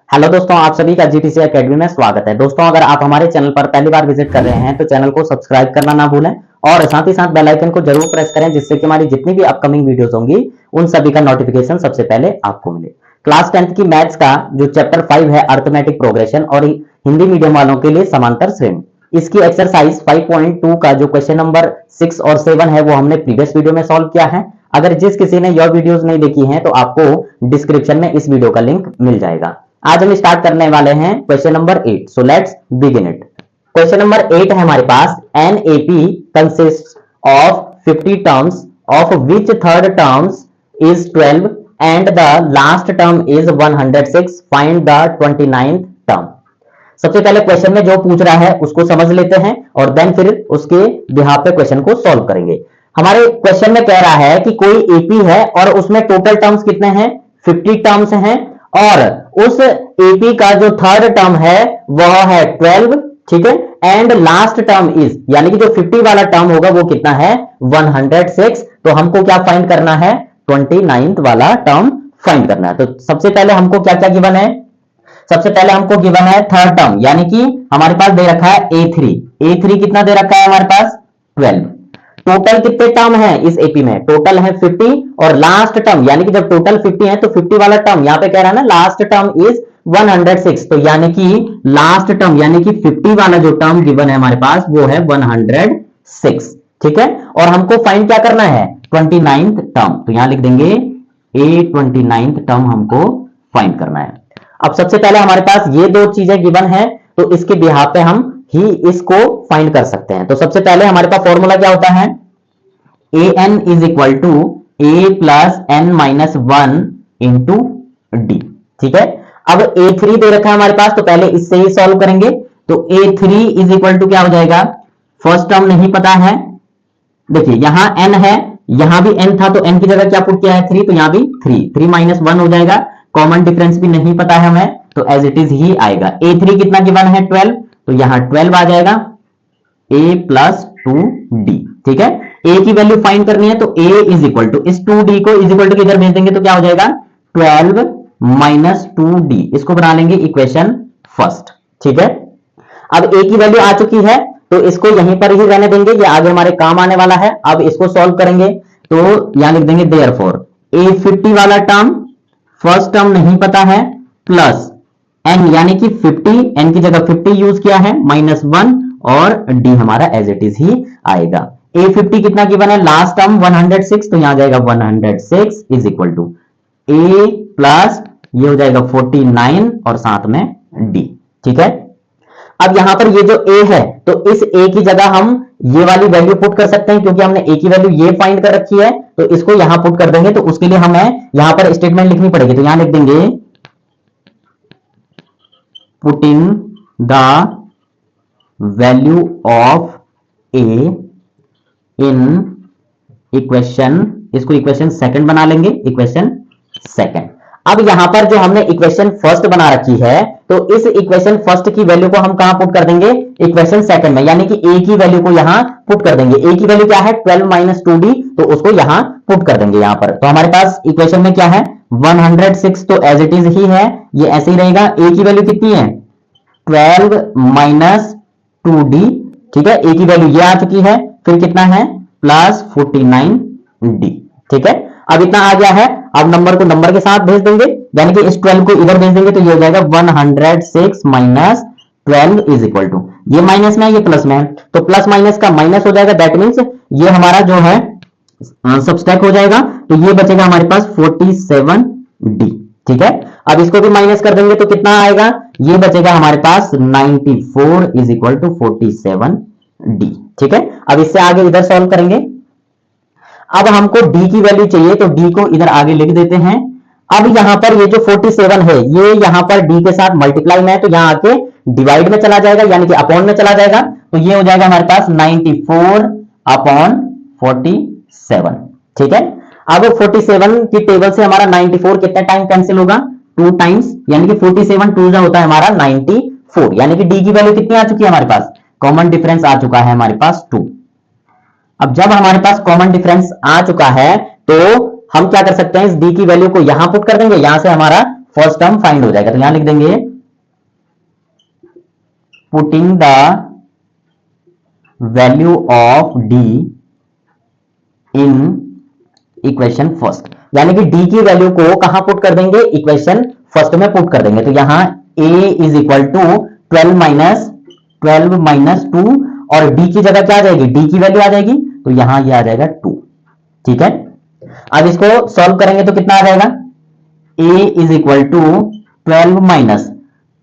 Hello दोस्तों, आप सभी का जीटीसी एकेडमी में स्वागत है। दोस्तों, अगर आप हमारे चैनल पर पहली बार विजिट कर रहे हैं तो चैनल को सब्सक्राइब करना ना भूलें और साथ ही साथ बेल आइकन को जरूर प्रेस करें, जिससे कि हमारी जितनी भी अपकमिंग वीडियोस होंगी उन सभी का नोटिफिकेशन सबसे पहले आपको मिले। क्लास 10th की मैथ्स का जो चैप्टर 5 है अर्थमेटिक प्रोग्रेशन और हिंदी मीडियम वालों के लिए समांतर श्रेणी, इसकी एक्सरसाइज 5.2 का जो क्वेश्चन नंबर 6 और 7 है वो हमने प्रीवियस वीडियो में सॉल्व किया है। अगर जिस किसी ने यह वीडियोस नहीं देखी हैं तो आपको डिस्क्रिप्शन में इस वीडियो का लिंक मिल जाएगा। आज हम स्टार्ट करने वाले हैं question number 8। So let's begin it. Question number 8 है हमारे पास, an AP consist of 50 terms of which third terms is 12 and the last term is 106, find the 29th term. सबसे पहले क्वेश्चन में जो पूछ रहा है उसको समझ लेते हैं और देन फिर उसके बिहाफ पे क्वेश्चन को सॉल्व करेंगे। हमारे क्वेश्चन में कह रहा है कि कोई एपी है और उसमें टोटल टर्म्स कितने हैं, 50 टर्म्स हैं और उस एपी का जो थर्ड टर्म है वह है 12, ठीक है, एंड लास्ट टर्म इज, यानी कि जो 50 वाला टर्म होगा वो कितना है, 106। तो हमको क्या फाइंड करना है, 29th वाला टर्म फाइंड करना है। तो सबसे पहले हमको क्या क्या गिवन है, सबसे पहले हमको गिवन है थर्ड टर्म, यानी कि हमारे पास दे रखा है A3 कितना दे रखा है हमारे पास 12। टोटल कितने टर्म है इस एपी में, टोटल है 50 और लास्ट टर्म, यानी कि जब टोटल 50 है तो 50 वाला टर्म यहां पे कह रहा है ना, लास्ट टर्म इज 106। तो यानी कि लास्ट टर्म यानी कि 50 वाला जो टर्म गिवन है हमारे पास वो है 106, ठीक है। और हमको फाइंड क्या करना है, 29th टर्म। तो यहां लिख देंगे A29th टर्म हमको फाइंड करना है। अब सबसे पहले हमारे पास ये दो चीजें गिवन है तो इसके बिहाफ पे हम ही इसको फाइंड कर सकते हैं। तो सबसे पहले हमारे पास फॉर्मूला क्या होता है, an is equal to a plus n minus 1 into d, ठीक है। अब A3 दे रखा है हमारे पास तो पहले इससे ही सॉल्व करेंगे। तो A3 इज इक्वल टू क्या हो जाएगा, फर्स्ट टर्म नहीं पता है, देखिए यहां n है, यहां भी n था तो n की जगह क्या पुट किया है 3, तो यहां भी 3 माइनस 1 हो जाएगा। कॉमन डिफरेंस भी नहीं पता है हमें तो एज इट इज ही आएगा। A3 कितना गिवन है 12, तो यहां 12 आ जाएगा a प्लस 2d, ठीक है। a की वैल्यू फाइंड करनी है तो a इज इक्वल टू, इस 2d को इज इक्वल टू इधर भेज देंगे तो क्या हो जाएगा 12 माइनस 2d, इसको बना लेंगे इक्वेशन फर्स्ट, ठीक है। अब a की वैल्यू आ चुकी है तो इसको यहीं पर ही रहने देंगे, ये आगे हमारे काम आने वाला है। अब इसको सॉल्व करेंगे तो यहां लिख देंगे देयरफॉर A50 वाला टर्म, फर्स्ट टर्म नहीं पता है, प्लस n यानी कि 50, n की जगह 50 यूज किया है, माइनस 1 और d हमारा एज इट इज ही आएगा। A50 कितना गिवन है, लास्ट टर्म 106, तो यहां आ जाएगा 106 is equal to a plus ये हो जाएगा 49 और साथ में d, ठीक है। अब यहां पर ये जो a है तो इस a की जगह हम ये वाली वैल्यू पुट कर सकते हैं, क्योंकि हमने a की वैल्यू ये फाइंड कर रखी है तो इसको यहां पुट कर देंगे। तो उसके लिए हमें यहां पर स्टेटमेंट लिखनी पड़ेगी, तो यहां लिख देंगे putting the value of a in equation, इसको इक्वेशन सेकंड बना लेंगे, इक्वेशन सेकंड। अब यहां पर जो हमने इक्वेशन फर्स्ट बना रखी है तो इस इक्वेशन फर्स्ट की वैल्यू को हम कहां पुट कर देंगे, इक्वेशन सेकंड में, यानी कि a की वैल्यू को यहां पुट कर देंगे। a की वैल्यू क्या है 12 माइनस 2d, तो उसको यहां पुट कर देंगे यहां पर। तो हमारे पास इक्वेशन में क्या है 106, तो एज इट इज ही है, ये ऐसे ही रहेगा। a की वैल्यू कितनी है 12 माइनस 2d, ठीक है, a की वैल्यू ये आ चुकी है, फिर कितना है प्लस 49d, ठीक है। अब इतना आ गया है, अब नंबर को नंबर के साथ भेज देंगे, यानी कि इस 12 को इधर भेज देंगे तो ये हो जाएगा 106 माइनस 12 इज इक्वल टू, ये माइनस में है ये प्लस में है, तो प्लस माइनस का माइनस हो जाएगा, दैट मीन्स ये हमारा जो है सबस्ट्रैक्ट हो जाएगा, तो ये बचेगा हमारे पास 47d, ठीक है। अब इसको भी माइनस कर देंगे तो कितना आएगा, ये बचेगा हमारे पास 94 इज इक्वल टू 47d, ठीक है। अब इससे आगे इधर सॉल्व करेंगे। अब हमको d की वैल्यू चाहिए तो d को इधर आगे लिख देते हैं। अब यहां पर ये जो 47 है ये यहां पर d के साथ मल्टीप्लाई में है तो यहां आके डिवाइड में चला जाएगा, यानी कि अपॉन में चला जाएगा, तो ये हो जाएगा हमारे पास 94 अपॉन 47, ठीक है। अब 47 की टेबल से हमारा 94 कितने टाइम कैंसिल होगा, 2 टाइम्स, यानी कि 47 2 जा होता है हमारा 94, यानी कि d की वैल्यू कितनी आ चुकी है हमारे पास, कॉमन डिफरेंस आ चुका है हमारे पास 2। अब जब हमारे पास कॉमन डिफरेंस आ चुका है तो हम क्या कर सकते हैं, इस d की वैल्यू को यहां पुट कर देंगे, यहां से हमारा फर्स्ट टर्म फाइंड हो जाएगा। तो यहां लिख देंगे putting the value of D in equation first, यानी कि डी की वैल्यू को कहां पुट कर देंगे, इक्वेशन फर्स्ट में पुट कर देंगे। तो यहां a is equal to 12 minus 2 और d की जगह क्या आ जाएगी, d की वैल्यू आ जाएगी, तो यहां ये आ जाएगा 2। ठीक है, अब इसको सॉल्व करेंगे तो कितना आ जाएगा, a is equal to 12 minus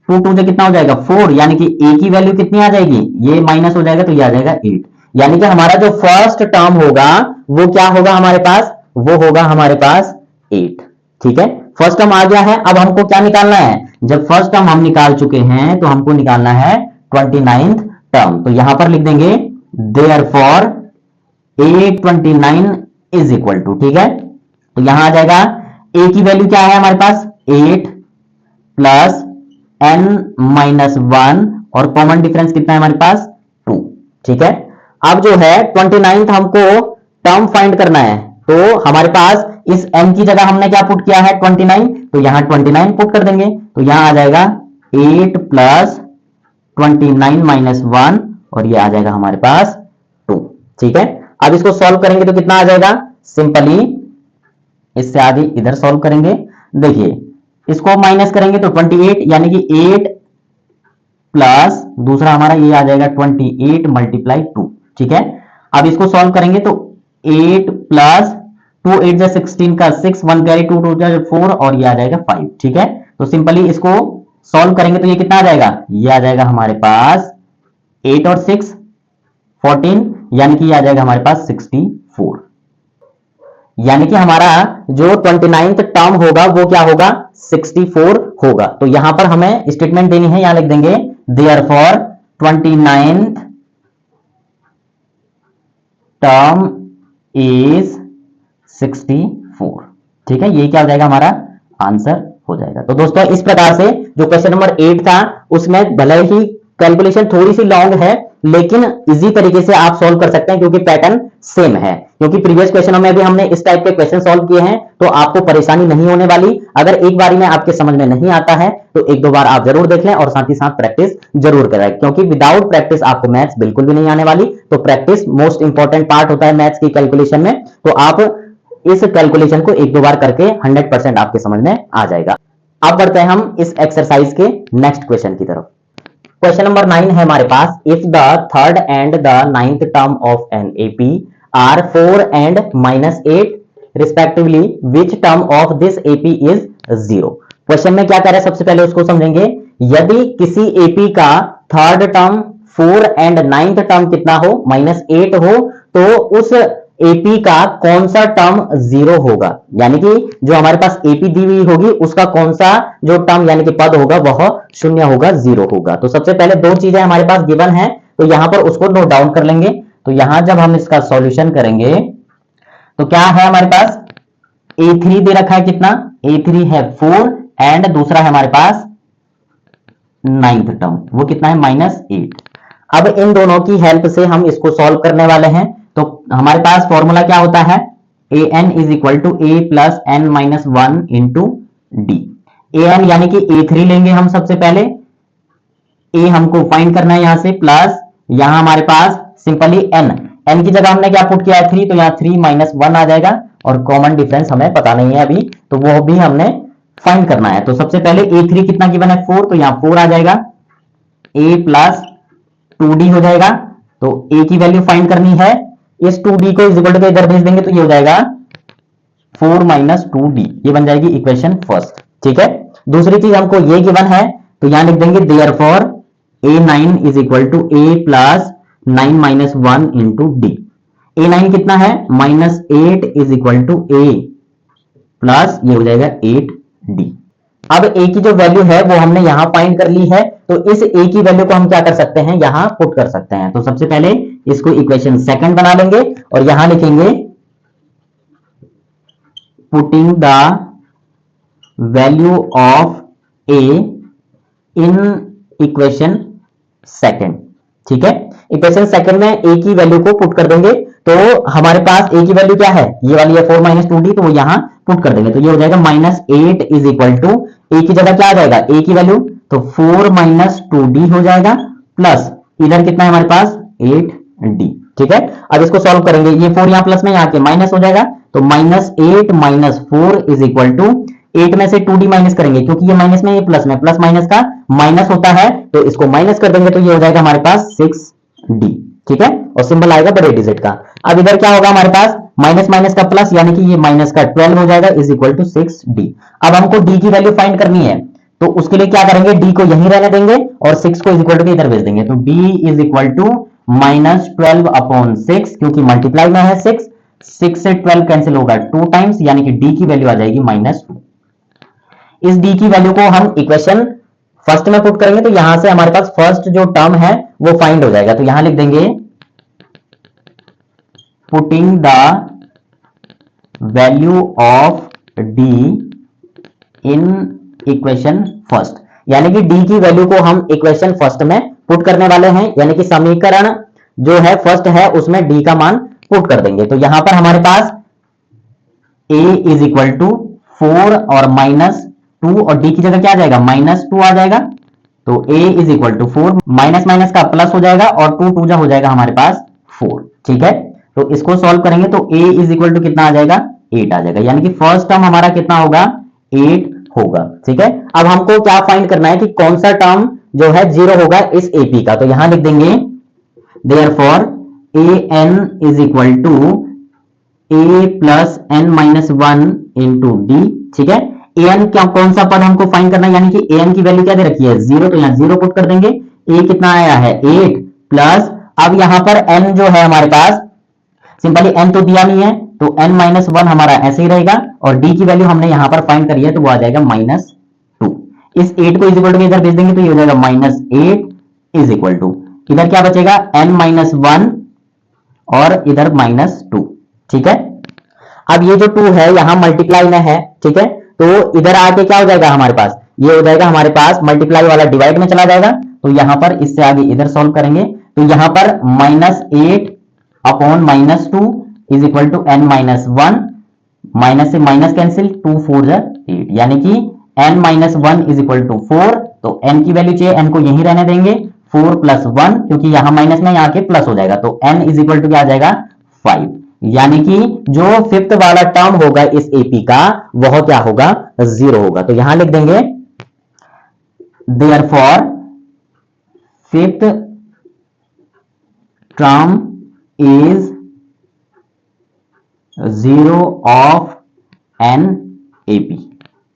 2 से कितना हो जाएगा 4, यानी कि a की वैल्यू कितनी आ जाएगी, ये माइनस हो जाएगा तो ये आ जाएगा 8। यानी कि हमारा जो फर्स्ट टर्म होगा वो क्या होगा हमारे पास, वो होगा हमारे पास 8। ठीक है, फर्स्ट टर्म आ गया है। अब हमको क्या निकालना है, जब फर्स्ट टर्म हम निकाल चुके हैं तो हमको निकालना है 29th टर्म। तो यहां पर लिख देंगे therefore a29 is equal to, ठीक है, तो यहां आ जाएगा a की वैल्यू क्या है हमारे पास 8 प्लस n माइनस 1 और कॉमन डिफरेंस कितना है हमारे पास 2। ठीक है, अब जो है 29th हमको टर्म फाइंड करना है, तो हमारे पास इस n की जगह हमने क्या पुट किया है 29, तो यहां 29 पुट कर देंगे। तो यहां आ जाएगा 8 प्लस 29 माइनस 1 और ये आ जाएगा हमारे पास 2। ठीक है, अब इसको सॉल्व करेंगे तो कितना आ जाएगा, सिंपली इससे आगे इधर सॉल्व करेंगे। देखिए इसको माइनस करेंगे तो 28, यानी कि 8 प्लस दूसरा हमारा ये आ जाएगा 28 मल्टीप्लाई 2। ठीक है, अब इसको सॉल्व करेंगे तो 8 प्लस 2 8 जा 16 का 6 1 कैरी 2 2 जा 4 और ये आ जाएगा 5। ठीक है, तो सिंपली इसको सॉल्व करेंगे तो ये कितना आ जाएगा, ये आ जाएगा हमारे पास 8 और 6 14, यानी कि ये आ जाएगा हमारे पास 64। यानी कि हमारा जो 29th टर्म होगा वो क्या होगा 64 होगा। तो यहां पर हमें स्टेटमेंट देनी है, यहां लिख देंगे देयरफॉर 29th टर्म इज 64। ठीक है, ये क्या हो जाएगा हमारा आंसर हो जाएगा। तो दोस्तों इस प्रकार से जो क्वेश्चन नंबर 8 था उसमें भले ही कैलकुलेशन थोड़ी सी लॉन्ग है लेकिन इजी तरीके से आप सॉल्व कर सकते हैं क्योंकि पैटर्न सेम है। क्योंकि प्रीवियस क्वेश्चनों में भी हमने इस टाइप के क्वेश्चन सॉल्व किए हैं, तो आपको परेशानी नहीं होने वाली। अगर एक बारी में आपके समझ में नहीं आता है तो एक दो बार आप जरूर देख लें और साथ ही साथ प्रैक्टिस जरूर करें, क्योंकि विदाउट प्रैक्टिस आपको मैथ्स बिल्कुल भी नहीं आने वाली। तो प्रैक्टिस मोस्ट इंपॉर्टेंट पार्ट होता है मैथ्स की कैलकुलेशन में। तो आप इस कैलकुलेशन को एक दो बार करके 100% आपके समझ में आ जाएगा। अब बढ़ते हैं हम इस एक्सरसाइज के नेक्स्ट क्वेश्चन की तरफ। क्वेश्चन नंबर 9 है हमारे पास, if the third and the ninth term of an AP are 4 and -8 respectively which term of this AP is 0। Question में क्या कह रहा है सबसे पहले उसको समझेंगे। यदि किसी एपी का third term 4 and ninth term कितना हो -8 हो तो उस एपी का कौन सा टर्म 0 होगा, यानी कि जो हमारे पास एपी दी हुई होगी उसका कौन सा जो टर्म यानी कि पद होगा वह 0 होगा, 0 होगा। तो सबसे पहले दो चीजें हमारे पास गिवन है तो यहां पर उसको नोट डाउन कर लेंगे। तो यहां जब हम इसका सॉल्यूशन करेंगे तो क्या है हमारे पास a3 दे रखा है, कितना a3 है 4 एंड दूसरा है हमारे पास नाइन्थ टर्म वो कितना है -8। अब इन दोनों की हेल्प से हम इसको सॉल्व करने वाले हैं। तो हमारे पास फॉर्मूला क्या होता है, an is equal to a plus n minus 1 into d. an यानी कि a3 लेंगे हम सबसे पहले, a हमको फाइंड करना है यहां से, प्लस यहां हमारे पास सिंपली n की जगह हमने क्या पुट किया है 3, तो यहां 3 माइनस 1 आ जाएगा और कॉमन डिफरेंस हमें पता नहीं है अभी, तो वो भी हमने फाइंड करना है। तो सबसे पहले a3 कितना गिवन है 4, तो यहां 4 आ जाएगा, a प्लस 2d हो जाएगा। तो a की वैल्यू फाइंड करनी है, इस 2d को इज इक्वल टू इधर भेज देंगे तो ये हो जाएगा 4 माइनस 2d, ये बन जाएगी इक्वेशन फर्स्ट। ठीक है, दूसरी चीज हमको ये गिवन है तो यहां लिख देंगे therefore a9 is equal to a plus 9 minus 1 into d. a9 कितना है -8 is equal to a plus ये हो जाएगा 8d। अब a की जो वैल्यू है वो हमने यहां फाइंड कर ली है, तो इस a की वैल्यू को हम क्या कर सकते हैं यहां पुट कर सकते हैं। तो सबसे पहले इसको इक्वेशन सेकंड बना लेंगे और यहां लिखेंगे putting the value of a in equation second. ठीक है, इक्वेशन सेकंड में a की वैल्यू को पुट कर देंगे। तो हमारे पास a की वैल्यू क्या है, ये वाली है 4 माइनस 2d, तो वो यहां पुट कर देंगे, तो ये हो जाएगा -8 इज इक्वल टू a की जगह क्या आ जाएगा, a की वैल्यू तो 4 माइनस 2d हो जाएगा, प्लस इधर कितना है हमारे पास 8d। ठीक है, अब इसको सॉल्व करेंगे, ये 4 यहां प्लस में यहां के माइनस हो जाएगा, तो -8 माइनस 4 इज इक्वल टू 8 में से 2d माइनस करेंगे, क्योंकि ये माइनस में ये प्लस में, प्लस माइनस का माइनस होता है, तो इसको माइनस कर देंगे, तो ये हो जाएगा हमारे पास 6d। ठीक है, और सिंबल आएगा बड़े डिजिट का। अब इधर क्या होगा हमारे पास, माइनस माइनस का प्लस, यानी कि ये माइनस का 12 हो जाएगा इज इक्वल टू 6d। अब हमको d की वैल्यू फाइंड करनी है, तो उसके लिए क्या करेंगे, d को यहीं रहने देंगे और 6 को इज इक्वल टू इधर भेज देंगे, तो d इज इक्वल टू -12/6, क्योंकि मल्टीप्लाई में है 6 से 12 कैंसिल होगा 2 टाइम्स, यानी कि d की वैल्यू आ जाएगी -2। इस d की वैल्यू को हम इक्वेशन फर्स्ट में पुट करेंगे, तो यहां से हमारे पास फर्स्ट जो टर्म है वो फाइंड हो जाएगा, तो यहां लिख देंगे putting the value of d in equation first, यानी कि d की वैल्यू को हम इक्वेशन फर्स्ट में पुट करने वाले हैं, यानी कि समीकरण जो है फर्स्ट है उसमें d का मान पुट कर देंगे। तो यहां पर हमारे पास a इज इक्वल टू 4 और -2, और d की जगह क्या आ जाएगा, -2 आ जाएगा, तो a is equal to 4, minus minus का प्लस हो जाएगा और 2 2 जा हो जाएगा हमारे पास 4। ठीक है, तो इसको सॉल्व करेंगे तो a इज इक्वल टू कितना आ जाएगा, 8 आ जाएगा, यानी कि फर्स्ट टर्म हमारा कितना होगा, 8 होगा। ठीक है, अब हमको क्या फाइंड करना है कि कौन सा टर्म जो है 0 होगा इस AP का, तो यहां लिख देंगे therefore an is equal to a plus n minus 1 into d. ठीक है, an क्या कौन सा पद हमको फाइंड करना है, यानी कि an की वैल्यू क्या दे रखी है 0, तो यहां 0 पुट कर देंगे, a कितना आया है 8 प्लस, अब यहां पर n जो है हमारे पास सिंपली n तो दिया नहीं है, तो n माइनस 1 हमारा ऐसे ही रहेगा, और d की वैल्यू हमने यहां पर फाइंड करी है, तो वो आ जाएगा -2। इस 8 को इज इक्वल टू इधर भेज देंगे, तो ये हो जाएगा -8 इज इक्वल टू, इधर क्या बचेगा n माइनस 1 और इधर -2। ठीक है, अब ये जो 2 है यहां मल्टीप्लाई में है। ठीक है, तो इधर आके क्या हो जाएगा हमारे पास, ये हो जाएगा हमारे पास मल्टीप्लाई वाला डिवाइड में चला जाएगा, तो यहां पर इससे आगे इधर सॉल्व करेंगे, तो यहां पर -8 upon -2 is equal to n minus 1, minus से माइनस कैंसिल, 2 4 8, यानी कि n minus 1 is equal to 4, तो n की वैल्यू चाहिए, n को यहीं रहने देंगे, 4 प्लस 1, क्योंकि यहां माइनस में यहां के प्लस हो जाएगा, तो n इज इक्वल टू क्या आ जाएगा 5, यानी कि जो फिफ्थ वाला टर्म होगा इस AP का वह क्या होगा 0 होगा, तो यहां लिख देंगे therefore fifth term is 0 of an AP।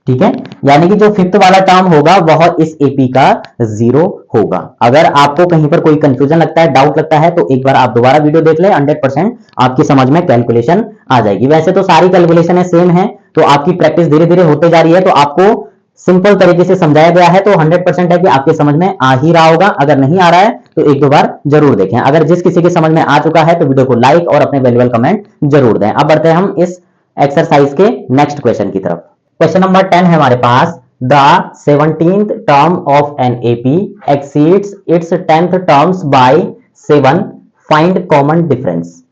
ठीक है, यानी कि जो फिफ्थ वाला टर्म होगा वह इस AP का 0 होगा। अगर आपको कहीं पर कोई कंफ्यूजन लगता है, डाउट लगता है, तो एक बार आप दोबारा वीडियो देख ले, 100% आपकी समझ में कैलकुलेशन आ जाएगी। वैसे तो सारी कैलकुलेशन सेम है, तो आपकी प्रैक्टिस धीरे धीरे होते जा रही है, तो आपको सिंपल तरीके से समझाया गया है, तो 100% है कि आपके समझ में आ ही रहा होगा। अगर नहीं आ रहा है तो एक दो बार जरूर देखें। अगर जिस किसी के समझ में आ चुका है तो वीडियो को लाइक और अपने वैल्यूएबल कमेंट जरूर दें। अब बढ़ते हैं हम इस एक्सरसाइज के नेक्स्ट क्वेश्चन की तरफ। क्वेश्चन नंबर 10 है हमारे पास, the 17th term of an AP exceeds its 10th terms by 7, find common difference.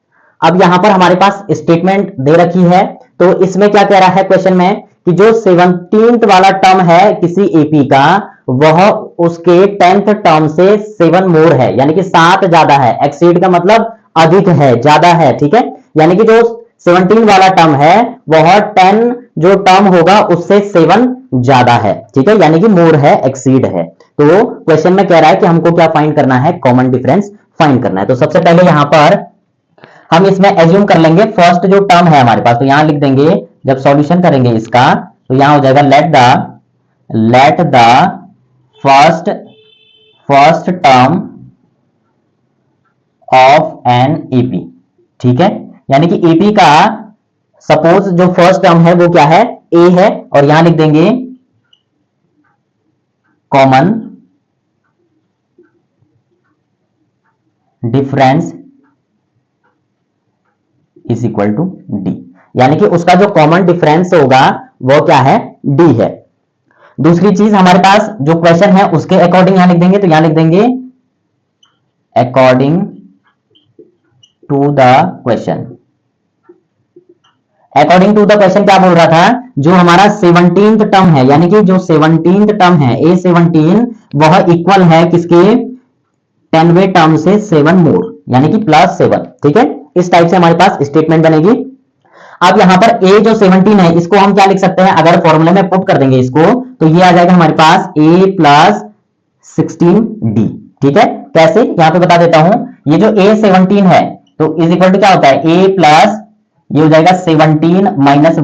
अब यहां पर हमारे पास स्टेटमेंट दे रखी है, तो इसमें क्या कह रहा है क्वेश्चन में कि जो 17th वाला टर्म है किसी AP का वह उसके 10th टर्म से 7 मोर है, यानी कि 7 ज्यादा है। एक्सीड का मतलब अधिक है, ज्यादा है। ठीक है, यानी कि जो 17 वाला टर्म है वह 10 जो टर्म होगा उससे 7 ज्यादा है। ठीक है, यानी कि मोर है, एक्सीड है। तो क्वेश्चन में कह रहा है कि हमको क्या फाइंड करना है, कॉमन डिफरेंस फाइंड करना है। तो सबसे पहले यहां पर हम इसमें एज्यूम कर लेंगे फर्स्ट जो टर्म है हमारे पास, तो यहां लिख देंगे, जब सॉल्यूशन करेंगे इसका तो यहां हो जाएगा let the first term of an AP। ठीक है, यानी कि AP का सपोज जो फर्स्ट टर्म है वो क्या है, A है, और यहां लिख देंगे common difference is equal to D, यानी कि उसका जो कॉमन डिफरेंस होगा वो क्या है, D है। दूसरी चीज हमारे पास जो क्वेश्चन है उसके अकॉर्डिंग यहां लिख देंगे, तो यहां लिख देंगे according to the question, according to the question क्या बोल रहा था, जो हमारा 17th टर्म है, यानी कि जो 17th टर्म है A17, वह इक्वल है किसके, 10वें टर्म से 7 मोर, यानी कि +7। ठीक है, इस टाइप से हमारे पास स्टेटमेंट बनेगी। अब यहां पर A जो 17 है, इसको हम क्या लिख सकते हैं, अगर फॉर्मूले में पुट कर देंगे इसको, तो ये आ जाएगा हमारे पास A + 16D। ठीक है, कैसे, यहां पे बता देता हूं। ये जो A17 है, तो इज इक्वल टू क्या होता है, A प्लस, ये हो जाएगा 17 -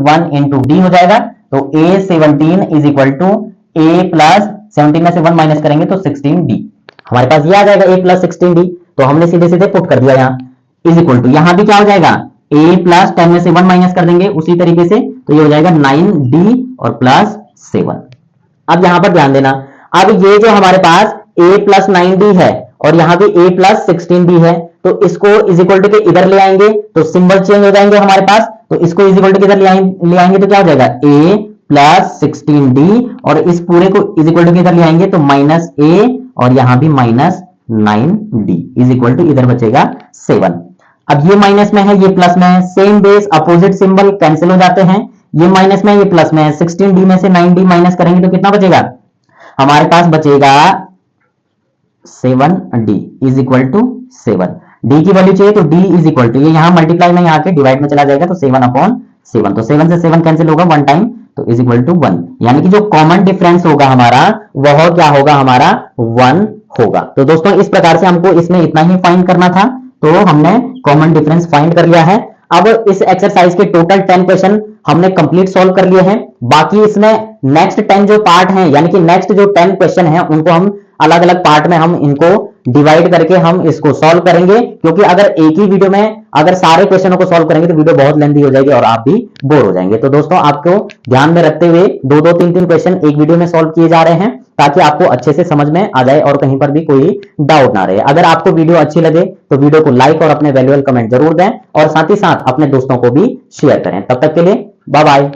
1 इंटू D हो जाएगा। तो A17 is equal to A plus 17 में से 1 माइनस करेंगे तो 16D, हमारे पास ये आ जाएगा A + 16D। तो हमने सीधे सीधे पुट कर दिया यहाँ, इज इक्वल टू, यहां भी क्या हो जाएगा, A + 10 में से 1 माइनस कर देंगे उसी तरीके से, तो ये हो जाएगा 9D और +7। अब यहां पर ध्यान देना, अब ये जो हमारे पास A + 9D है और यहां भी A + 16D है, तो इसको इज इक्वल टू के इधर ले आएंगे तो सिंबल चेंज हो जाएंगे हमारे पास। तो इसको इज इक्वल टू के इधर ले आएंगे तो क्या हो जाएगा, A + 16D, और इस पूरे को इज इक्वल टू के इधर ले आएंगे तो -A और यहां भी -9D इज इक्वल टू, इधर बचेगा 7। अब ये माइनस में है, ये प्लस में है, same base opposite symbol cancel हो जाते हैं, ये माइनस में है, ये प्लस में है, 16D में से 9D माइनस करेंगे तो कितना बचेगा, हमारे पास बचेगा 7D is equal to 7। D की वैल्यू चाहिए तो D इज इक्वल टू, ये यहां मल्टीप्लाई में यहाँ के डिवाइड में चला जाएगा तो 7/7, तो 7 से 7 कैंसिल होगा 1 टाइम, तो इज इक्वल टू 1, यानी कि जो कॉमन डिफरेंस होगा हमारा वह क्या होगा, हमारा 1 होगा। तो दोस्तों इस प्रकार से हमको इसमें इतना ही फाइंड करना था, तो हमने कॉमन डिफरेंस फाइंड कर लिया है। अब इस एक्सरसाइज के टोटल 10 क्वेश्चन हमने कंप्लीट सॉल्व कर लिए हैं। बाकी इसमें नेक्स्ट 10 जो पार्ट हैं, यानी कि नेक्स्ट जो 10 क्वेश्चन हैं, उनको हम अलग अलग पार्ट में हम इनको डिवाइड करके हम इसको सॉल्व करेंगे, क्योंकि अगर एक ही वीडियो में अगर सारे क्वेश्चनों को सॉल्व करेंगे तो वीडियो बहुत लेंथी हो जाएगी और आप भी बोर हो जाएंगे। तो दोस्तों आपको ध्यान में रखते हुए 2-2, 3-3 क्वेश्चन एक वीडियो में सॉल्व किए जा रहे हैं, ताकि आपको अच्छे से समझ में आ जाए और कहीं पर भी कोई डाउट ना रहे। अगर आपको वीडियो अच्छी लगे तो वीडियो को लाइक और अपने वैल्यूएबल कमेंट जरूर दें, और साथ ही साथ अपने दोस्तों को भी शेयर करें। तब तक के लिए बाय बाय।